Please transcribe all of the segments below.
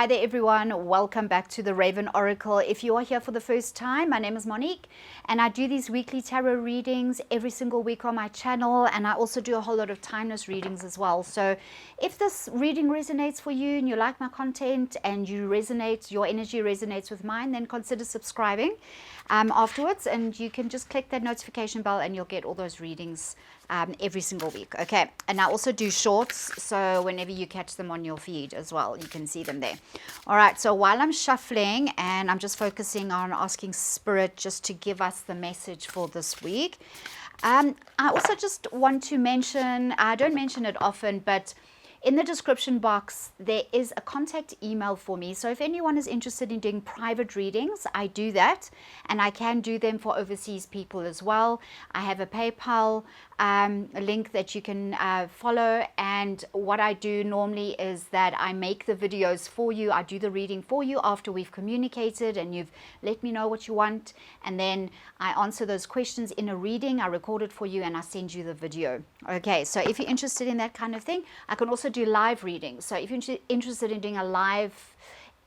Hi there everyone, welcome back to the Raven Oracle. If you are here for the first time, my name is Monique and I do these weekly tarot readings every single week on my channel, and I also do a whole lot of timeless readings as well. So if this reading resonates for you and you like my content and your energy resonates with mine, then consider subscribing afterwards, and you can just click that notification bell and you'll get all those readings every single week. Okay, and I also do shorts, so whenever you catch them on your feed as well, you can see them there. All right, so while I'm shuffling and I'm just focusing on asking Spirit just to give us the message for this week, I also just want to mention, I don't mention it often, but in the description box, there is a contact email for me. So if anyone is interested in doing private readings, I do that, and I can do them for overseas people as well. I have a PayPal link that you can follow, and what I do normally is that I make the videos for you. I do the reading for you after we've communicated and you've let me know what you want, and then I answer those questions in a reading. I record it for you and I send you the video. Okay, so if you're interested in that kind of thing, I can also do live readings. So if you're interested in doing a live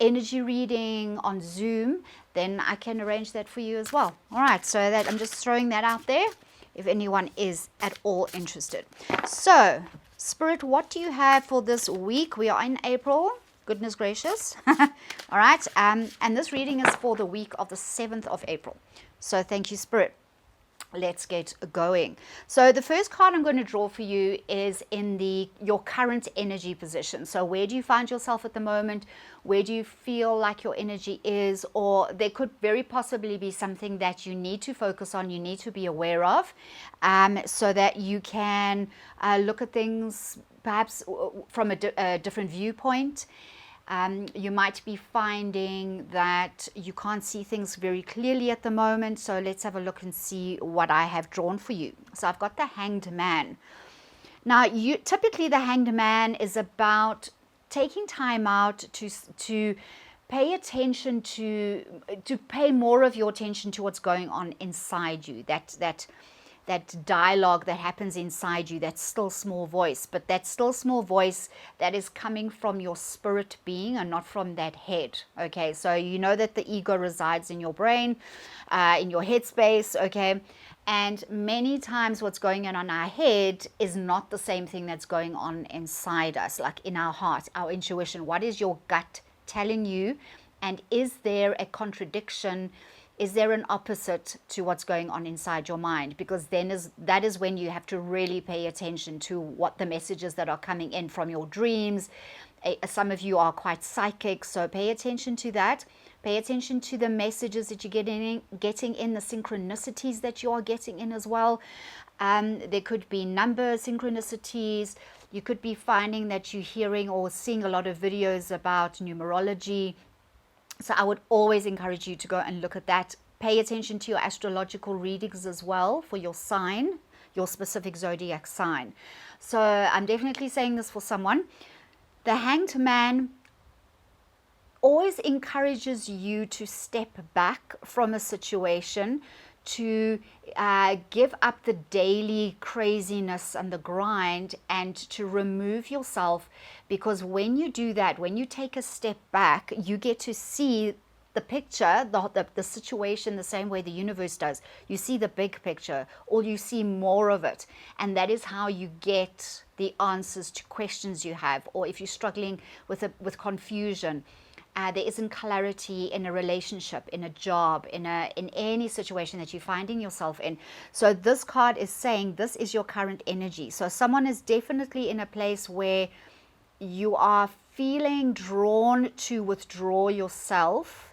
energy reading on Zoom, then I can arrange that for you as well. All right, so that I'm just throwing that out there if anyone is at all interested. So Spirit, what do you have for this week? We are in April, goodness gracious. All right, and this reading is for the week of the 7th of April. So thank you, Spirit. Let's get going. So the first card I'm going to draw for you is in your current energy position. So where do you find yourself at the moment? Where do you feel like your energy is? Or there could very possibly be something that you need to focus on, you need to be aware of, so that you can look at things perhaps from a different viewpoint. You might be finding that you can't see things very clearly at the moment. So let's have a look and see what I have drawn for you. So I've got the Hanged Man. Now, typically the Hanged Man is about taking time out to pay attention to pay more of your attention to what's going on inside you. That dialogue that happens inside you, that still small voice, but that still small voice that is coming from your spirit being and not from that head. Okay, so you know that the ego resides in your brain, in your head space. Okay, and many times what's going on our head is not the same thing that's going on inside us, like in our heart, our intuition. What is your gut telling you? And is there a contradiction? Is there an opposite to what's going on inside your mind? Because that is when you have to really pay attention to what the messages that are coming in from your dreams. Some of you are quite psychic, so pay attention to that. Pay attention to the messages that you're getting in, the synchronicities that you are getting in as well. There could be number synchronicities. You could be finding that you're hearing or seeing a lot of videos about numerology. So I would always encourage you to go and look at that. Pay attention to your astrological readings as well for your sign, your specific zodiac sign. So I'm definitely saying this for someone. The Hanged Man always encourages you to step back from a situation, to give up the daily craziness and the grind, and to remove yourself, because when you do that, when you take a step back, you get to see the picture, the situation, the same way the universe does. You see the big picture, or you see more of it, and that is how you get the answers to questions you have. Or if you're struggling with confusion, there isn't clarity in a relationship, in a job, in any situation that you're finding yourself in. So this card is saying this is your current energy. So someone is definitely in a place where you are feeling drawn to withdraw yourself.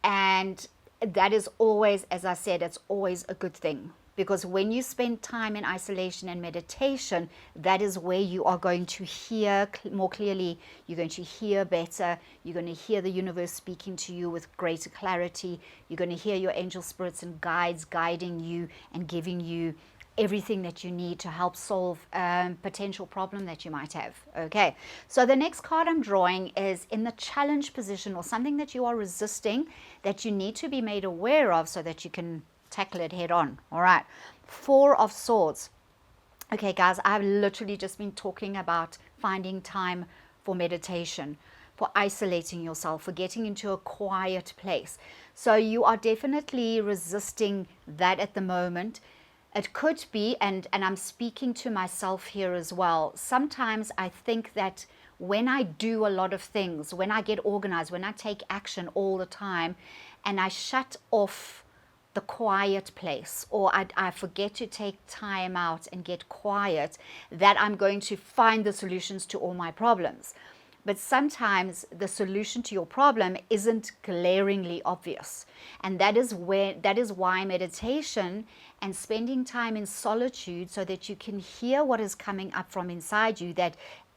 And that is always, as I said, it's always a good thing. Because when you spend time in isolation and meditation, that is where you are going to hear more clearly. You're going to hear better. You're going to hear the universe speaking to you with greater clarity. You're going to hear your angel spirits and guides guiding you and giving you everything that you need to help solve a potential problem that you might have. Okay, so the next card I'm drawing is in the challenge position, or something that you are resisting that you need to be made aware of so that you can tackle it head on. All right, Four of Swords. Okay guys, I've literally just been talking about finding time for meditation, for isolating yourself, for getting into a quiet place. So you are definitely resisting that at the moment. It could be, and I'm speaking to myself here as well. Sometimes I think that when I do a lot of things, when I get organized, when I take action all the time, and I shut off the quiet place, or I forget to take time out and get quiet, that I'm going to find the solutions to all my problems. But sometimes the solution to your problem isn't glaringly obvious. And that is why meditation and spending time in solitude, so that you can hear what is coming up from inside you, that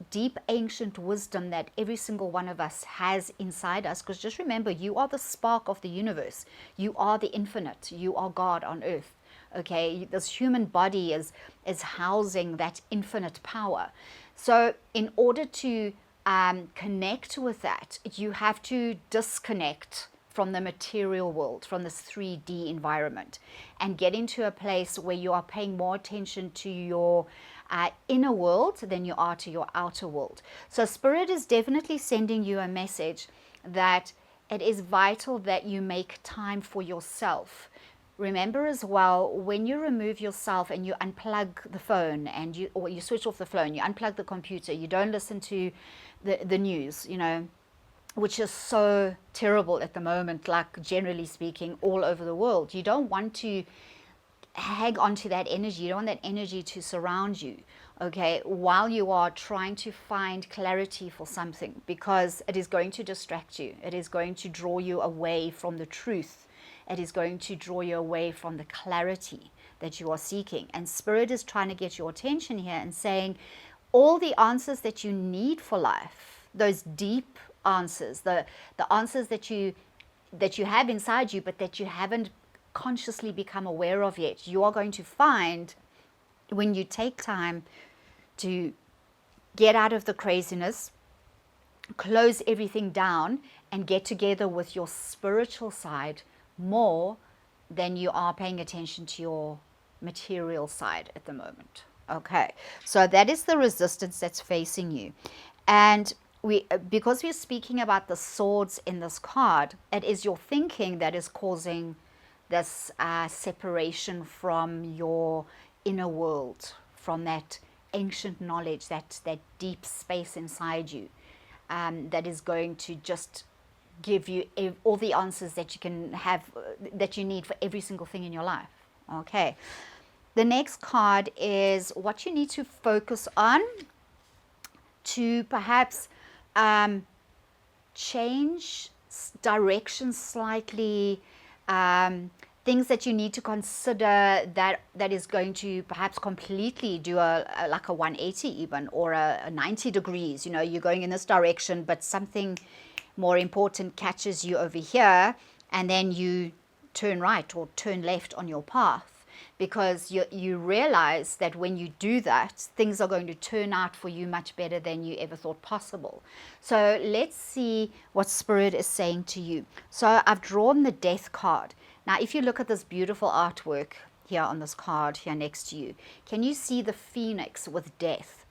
deep ancient wisdom that every single one of us has inside us. Because just remember, you are the spark of the universe. You are the infinite. You are God on earth. Okay, this human body is housing that infinite power. So in order to connect with that, you have to disconnect from the material world, from this 3D environment, and get into a place where you are paying more attention to your inner world than you are to your outer world. So Spirit is definitely sending you a message that it is vital that you make time for yourself. Remember as well, when you remove yourself and you unplug the phone and you switch off the phone, you unplug the computer, you don't listen to the news, which is so terrible at the moment, like generally speaking, all over the world. You don't want to hang on to that energy. You don't want that energy to surround you, okay, while you are trying to find clarity for something, because it is going to distract you. It is going to draw you away from the truth. It is going to draw you away from the clarity that you are seeking. And Spirit is trying to get your attention here and saying all the answers that you need for life, those deep answers, the answers that you have inside you, but that you haven't consciously become aware of yet, you are going to find when you take time to get out of the craziness, close everything down, and get together with your spiritual side more than you are paying attention to your material side at the moment. Okay, so that is the resistance that's facing you. And because we're speaking about the swords in this card, it is your thinking that is causing this separation from your inner world, from that ancient knowledge, that deep space inside you, that is going to just give you all the answers that you can have, that you need for every single thing in your life. Okay. The next card is what you need to focus on to perhaps change direction slightly, things that you need to consider that is going to perhaps completely do like a 180 even, or a 90 degrees. You're going in this direction, but something more important catches you over here, and then you turn right or turn left on your path, because you realize that when you do that, things are going to turn out for you much better than you ever thought possible. So let's see what Spirit is saying to you. So I've drawn the Death card. Now, if you look at this beautiful artwork here on this card here next to you, can you see the phoenix with death?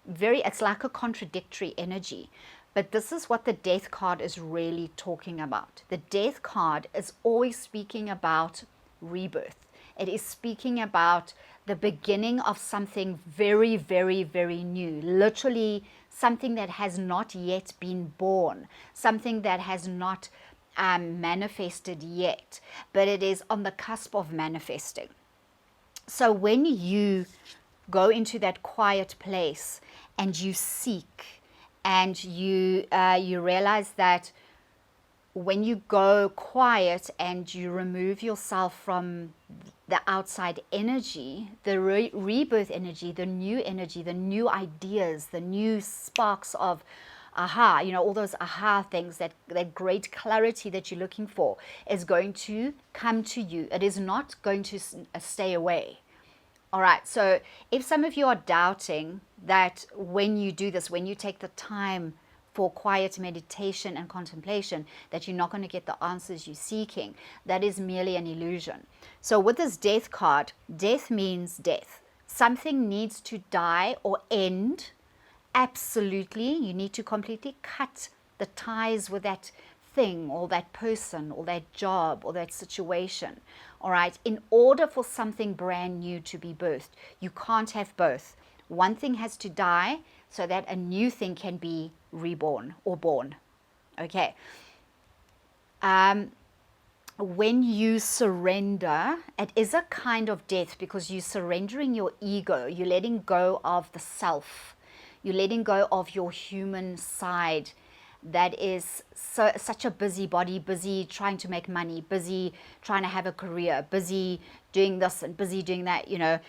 It's like a contradictory energy. But this is what the Death card is really talking about. The Death card is always speaking about rebirth. It is speaking about the beginning of something very, very, very new. Literally something that has not yet been born. Something that has not manifested yet. But it is on the cusp of manifesting. So when you go into that quiet place and you seek, and you realize that when you go quiet and you remove yourself from the outside energy, the rebirth energy, the new ideas, the new sparks of aha, all those aha things, that great clarity that you're looking for is going to come to you. It is not going to stay away. All right, so if some of you are doubting that when you do this, when you take the time for quiet meditation and contemplation, that you're not going to get the answers you're seeking, that is merely an illusion. So with this Death card, death means death. Something needs to die or end. Absolutely, you need to completely cut the ties with that thing or that person or that job or that situation. All right, in order for something brand new to be birthed, you can't have both. One thing has to die so that a new thing can be reborn or born. Okay. When you surrender, it is a kind of death because you're surrendering your ego. You're letting go of the self. You're letting go of your human side that is such a busybody, busy trying to make money, busy trying to have a career, busy doing this and busy doing that, you know.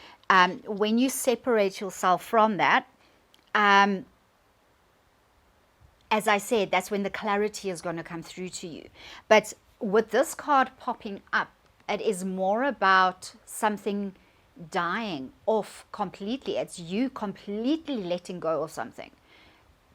When you separate yourself from that, as I said, that's when the clarity is going to come through to you. But with this card popping up, it is more about something dying off completely. It's you completely letting go of something.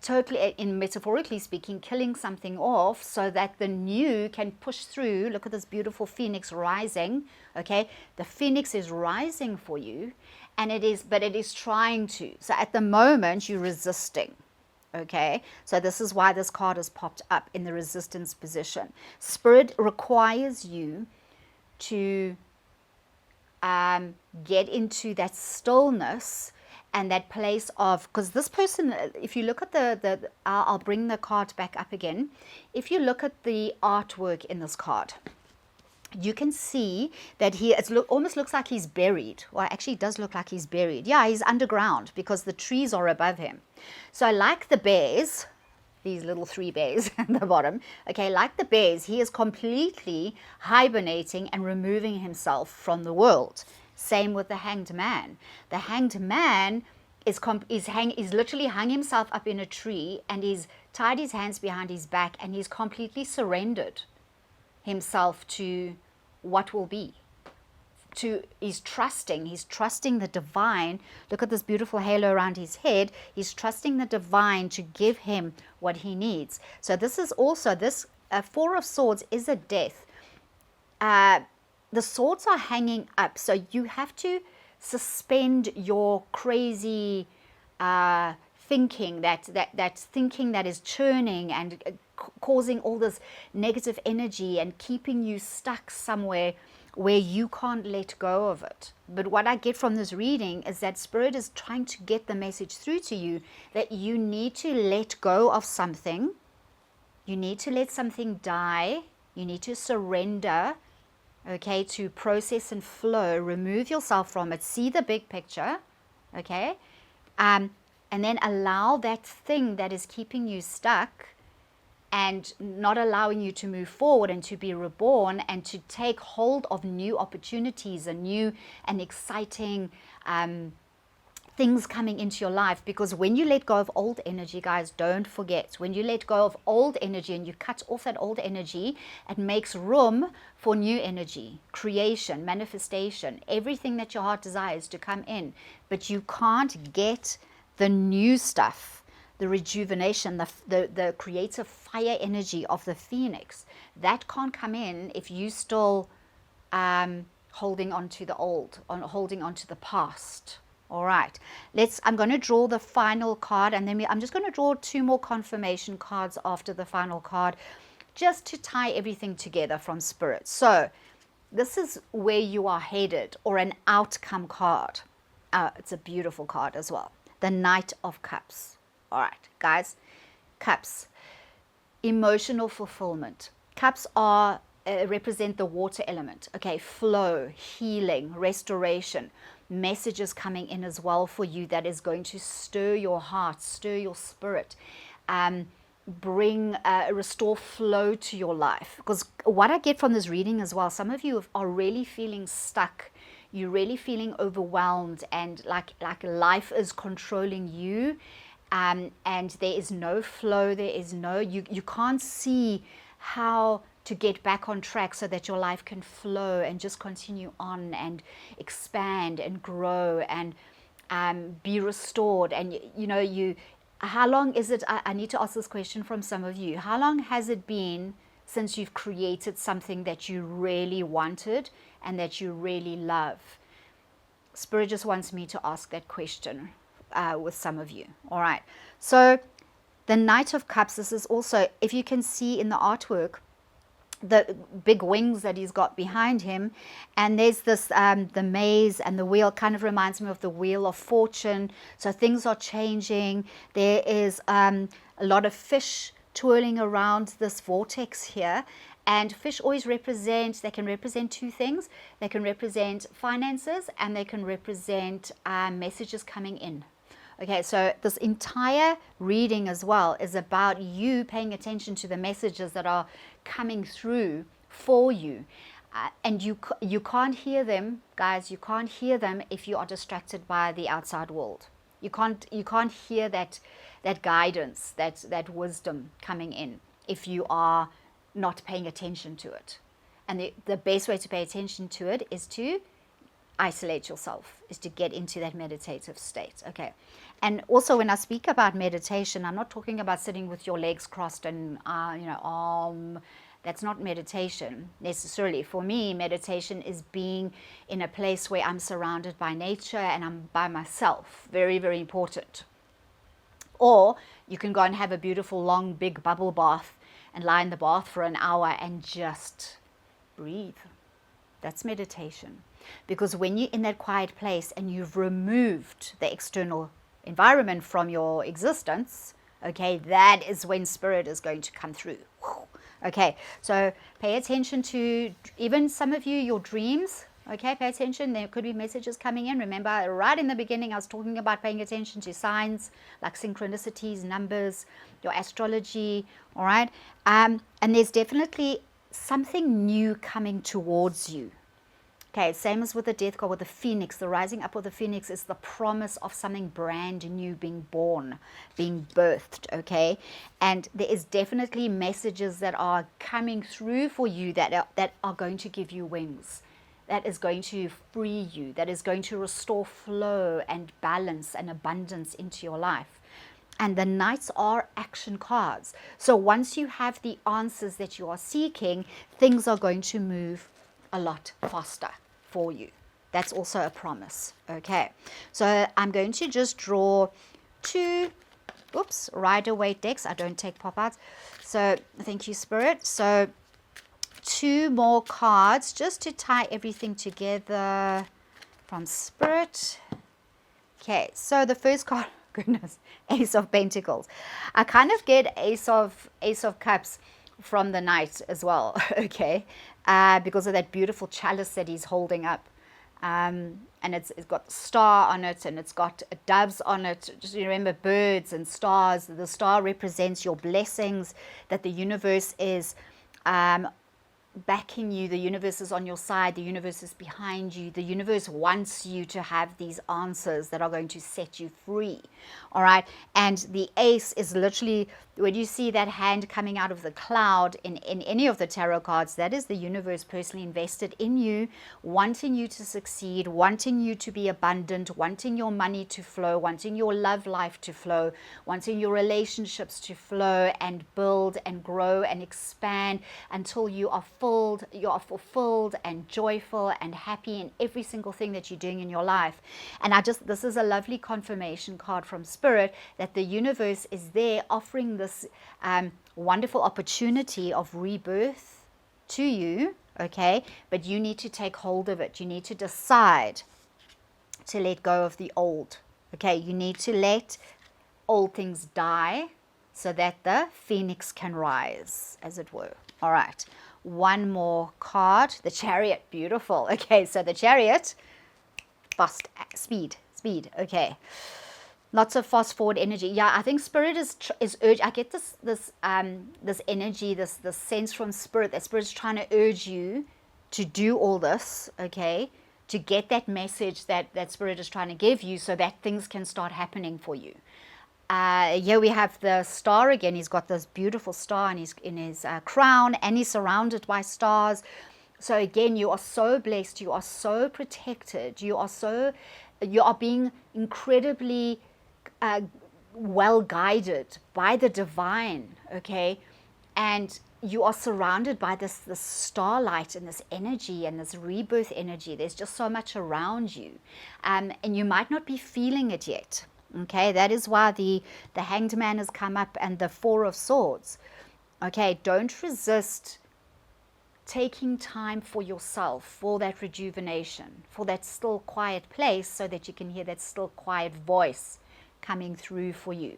Totally, in metaphorically speaking, killing something off so that the new can push through. Look at this beautiful phoenix rising. Okay, the phoenix is rising for you, and it is trying to. So at the moment, you're resisting. Okay, so this is why this card has popped up in the resistance position. Spirit requires you to get into that stillness and that place of, because this person, if you look at I'll bring the card back up again. If you look at the artwork in this card, you can see that almost looks like he's buried. Well, actually, it does look like he's buried. Yeah, he's underground because the trees are above him. So like the bears, these little 3 bears at the bottom, okay, like the bears, he is completely hibernating and removing himself from the world. Same with the hanged man. The hanged man is literally hung himself up in a tree, and he's tied his hands behind his back, and he's completely surrendered himself to what will be. He's trusting the divine. Look at this beautiful halo around his head. He's trusting the divine to give him what he needs. So this is also, this 4 of Swords is a death. The swords are hanging up, so you have to suspend your crazy thinking, that thinking that is churning and causing all this negative energy and keeping you stuck somewhere where you can't let go of it. But what I get from this reading is that Spirit is trying to get the message through to you that you need to let go of something. You need to let something die. You need to surrender, okay, to process and flow. Remove yourself from it. See the big picture, okay? And then allow that thing that is keeping you stuck and not allowing you to move forward and to be reborn and to take hold of new opportunities and new and exciting things coming into your life. Because when you let go of old energy, guys, don't forget, when you let go of old energy and you cut off that old energy, it makes room for new energy, creation, manifestation, everything that your heart desires to come in. But you can't get the new stuff, the rejuvenation, the creative fire energy of the phoenix. That can't come in if you still holding on to the old, holding on to the past. All right, I'm going to draw the final card, and then I'm just going to draw 2 more confirmation cards after the final card, just to tie everything together from Spirit. So this is where you are headed, or an outcome card. It's a beautiful card as well. The Knight of Cups. All right, guys, cups, emotional fulfillment. Cups are represent the water element. Okay, flow, healing, restoration, messages coming in as well for you that is going to stir your heart, stir your spirit, restore flow to your life. Because what I get from this reading as well, some of you are really feeling stuck. You're really feeling overwhelmed and like life is controlling you. And there is no flow, there is no, you can't see how to get back on track so that your life can flow and just continue on and expand and grow and be restored. And how long is it, I need to ask this question from some of you, how long has it been since you've created something that you really wanted and that you really love? Spirit just wants me to ask that question with some of you. All right, so The Knight of Cups, this is also, if you can see in the artwork, the big wings that he's got behind him, and there's this the maze, and the wheel kind of reminds me of the Wheel of Fortune. So things are changing. There is a lot of fish twirling around this vortex here, and fish always represent, they can represent two things. They can represent finances, and they can represent messages coming in. Okay, so this entire reading as well is about you paying attention to the messages that are coming through for you. And you can't hear them, guys, you can't hear them if you are distracted by the outside world. You can't hear that guidance, that wisdom coming in if you are not paying attention to it. And the best way to pay attention to it is to isolate yourself, is to get into that meditative state. Okay. And also, when I speak about meditation, I'm not talking about sitting with your legs crossed and that's not meditation necessarily. For me, meditation is being in a place where I'm surrounded by nature and I'm by myself. Very, very important. Or you can go and have a beautiful long big bubble bath and lie in the bath for an hour and just breathe. That's meditation. Because when you're in that quiet place and you've removed the external environment from your existence, okay, that is when spirit is going to come through. Okay, so pay attention to even some of you, your dreams. Okay, pay attention. There could be messages coming in. Remember, right in the beginning, I was talking about paying attention to signs like synchronicities, numbers, your astrology. All right, and there's definitely something new coming towards you. Okay, same as with the death card, with the phoenix. The rising up of the phoenix is the promise of something brand new being born, being birthed, okay? And there is definitely messages that are coming through for you that are going to give you wings, that is going to free you, that is going to restore flow and balance and abundance into your life. And the knights are action cards. So once you have the answers that you are seeking, things are going to move a lot faster for you. That's also a promise. Okay, so I'm going to just draw two Rider-Waite decks. I don't take pop-outs. So thank you, Spirit. So two more cards just to tie everything together from Spirit. Okay, so the first card, goodness, Ace of Pentacles. I kind of get Ace of Cups from the Knight as well, okay, because of that beautiful chalice that he's holding up, and it's got star on it, and it's got doves on it. Just remember, birds and stars. The star represents your blessings, that the universe is backing you, the universe is on your side, the universe is behind you, the universe wants you to have these answers that are going to set you free. All right, and the ace is literally, when you see that hand coming out of the cloud in any of the tarot cards, that is the universe personally invested in you, wanting you to succeed, wanting you to be abundant, wanting your money to flow, wanting your love life to flow, wanting your relationships to flow and build and grow and expand until you are fulfilled and joyful and happy in every single thing that you're doing in your life. And this is a lovely confirmation card from Spirit that the universe is there offering this wonderful opportunity of rebirth to you, okay? But you need to take hold of it. You need to decide to let go of the old, okay? You need to let old things die so that the phoenix can rise, as it were. All right. One more card, the Chariot. Beautiful. Okay, so the Chariot, fast, speed, okay. Lots of fast forward energy. Yeah, I think Spirit is urge. I get this energy, this sense from Spirit that Spirit is trying to urge you to do all this, okay, to get that message that Spirit is trying to give you so that things can start happening for you. Here we have the star again. He's got this beautiful star in his crown, and he's surrounded by stars. So again, you are so blessed. You are so protected. You are being incredibly well guided by the divine. Okay, and you are surrounded by this starlight and this energy and this rebirth energy. There's just so much around you, and you might not be feeling it yet. Okay, that is why the Hanged Man has come up and the Four of Swords. Okay, don't resist taking time for yourself, for that rejuvenation, for that still quiet place, so that you can hear that still quiet voice coming through for you.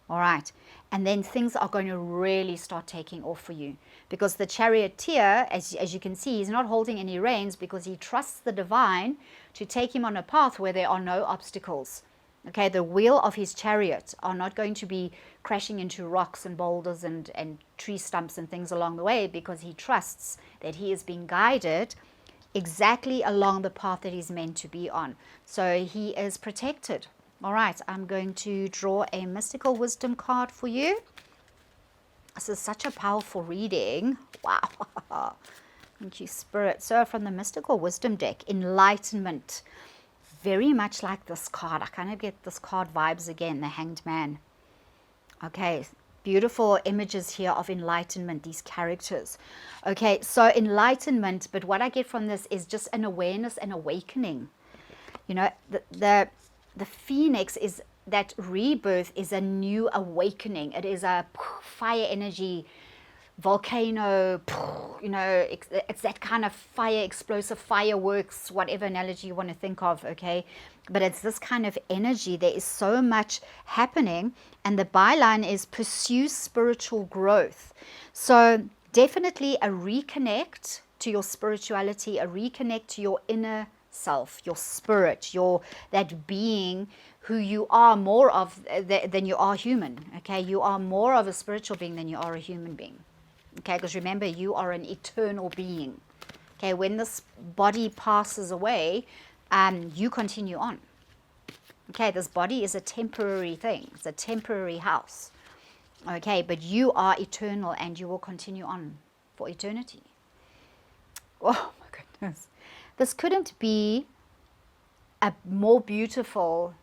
All right. And then things are going to really start taking off for you, because the charioteer, as you can see, he's not holding any reins, because he trusts the divine to take him on a path where there are no obstacles. Okay, the wheel of his chariot are not going to be crashing into rocks and boulders and tree stumps and things along the way, because he trusts that he is being guided exactly along the path that he's meant to be on. So he is protected. All right, I'm going to draw a mystical wisdom card for you. This is such a powerful reading. Wow. Thank you, Spirit. So from the mystical wisdom deck, enlightenment. Very much like this card. I kind of get this card vibes again, the Hanged Man. Okay, beautiful images here of enlightenment, these characters. Okay, so enlightenment, but what I get from this is just an awareness and awakening. You know, the phoenix is that rebirth, is a new awakening. It is a fire energy volcano, you know, it's that kind of fire, explosive fireworks, whatever analogy you want to think of, okay? But it's this kind of energy. There is so much happening, and the byline is pursue spiritual growth. So definitely a reconnect to your spirituality, a reconnect to your inner self, your spirit, that being who you are more of than you are human, okay? You are more of a spiritual being than you are a human being. Okay, because remember, you are an eternal being. Okay, when this body passes away, you continue on. Okay, this body is a temporary thing. It's a temporary house. Okay, but you are eternal, and you will continue on for eternity. Oh my goodness. This couldn't be a more beautiful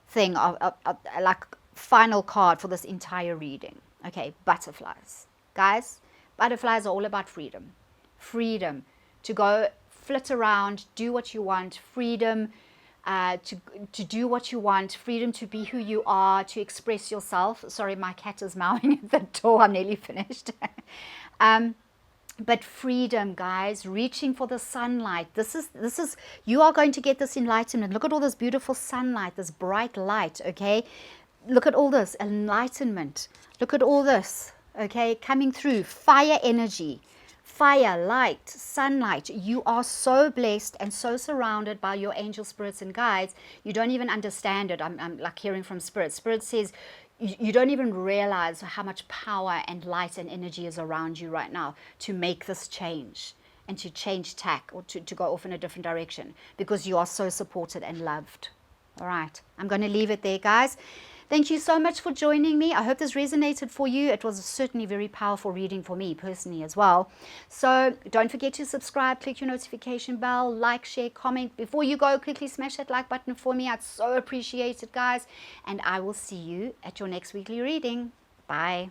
thing, like final card for this entire reading. Okay, butterflies. Guys, butterflies are all about freedom. Freedom to go flit around, do what you want. Freedom to do what you want. Freedom to be who you are, to express yourself. Sorry, my cat is meowing at the door. I'm nearly finished. But freedom, guys, reaching for the sunlight. This is, you are going to get this enlightenment. Look at all this beautiful sunlight, this bright light, okay? Look at all this enlightenment. Look at all this. Okay, coming through, fire energy, fire, light, sunlight. You are so blessed and so surrounded by your angel spirits and guides. You don't even understand it. I'm like hearing from Spirit. Spirit says you don't even realize how much power and light and energy is around you right now to make this change and to change tack, or to go off in a different direction, because you are so supported and loved. All right, I'm going to leave it there, guys. Thank you so much for joining me. I hope this resonated for you. It was certainly a very powerful reading for me personally as well. So don't forget to subscribe, click your notification bell, like, share, comment. Before you go, quickly smash that like button for me. I'd so appreciate it, guys. And I will see you at your next weekly reading. Bye.